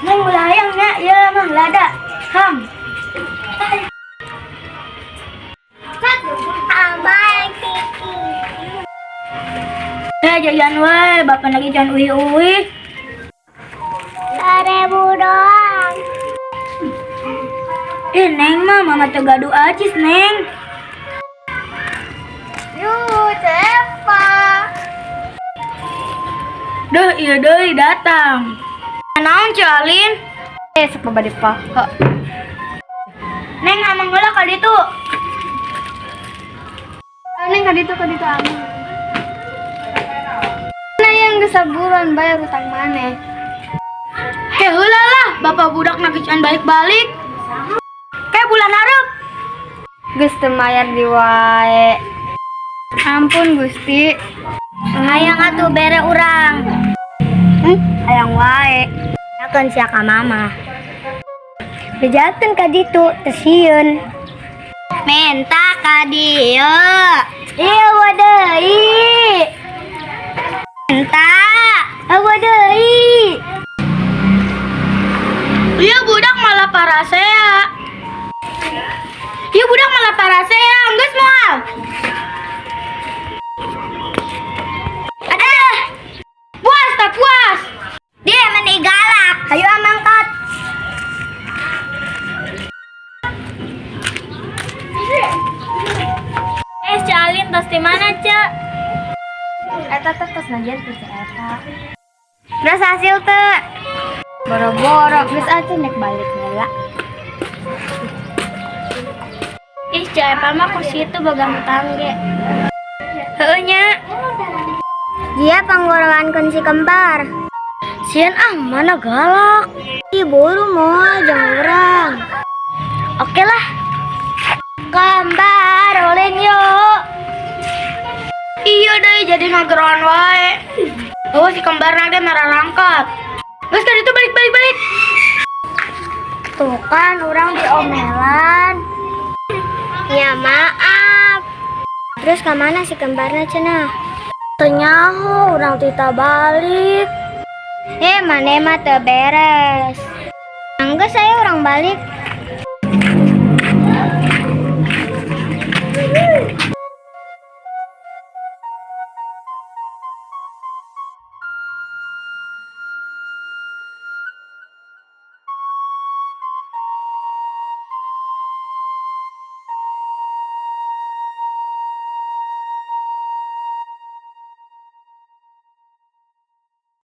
Neng melayangnya ya mah lada. Ham. Jajan wae, bapak lagi jangan uwi-uwi. 1000 doang. Neng mah mama tegadu acis, Neng. Yuk, Cepa. Duh, iya deui datang. Naon Calin? Sok bade paha. Neng amang heula ka ditu. Neng ka ditu amang. Nah yang gesaburan bayar utang maneh. Heula lah, bapak budak nagican balik-balik. Kayak bulan hareup. Geus teu mayar di wae. Ampun Gusti. Hayang atuh bere urang. Hayang wae. Yakeun sia ka mama. Bejakeun ka ditu teu sieun. Menta ka dieu. Ieu deui. Menta, awa deui. Iya budak malah parasea. Iya budak malah parasea, geus moal. Aduh. Puas tak puas. Dia meni galak. Ayo mangkat. Calin tos di mana, Cak? Eta teh tos najian teh eta. Beres hasil teh. Boro-boro geus atuh nek balik heula. Ih, Cak Epa mah ku situ boga hutang ge. Heuh nya. Dia panggorowankeun si kembar. Sieun mana galak. Ih buru moal jeung urang. Oke lah. Kembar ulin yuk. Iya deh jadi ngageroan wae. Oh si kembar nade merah rangkap. Geus tadi itu balik. Tuh kan urang diomelan. Ya maaf. Terus ke mana si kembarna cenah? Tenyaho urang tita balik. Mane mah teu beres. Anggeus saya urang balik.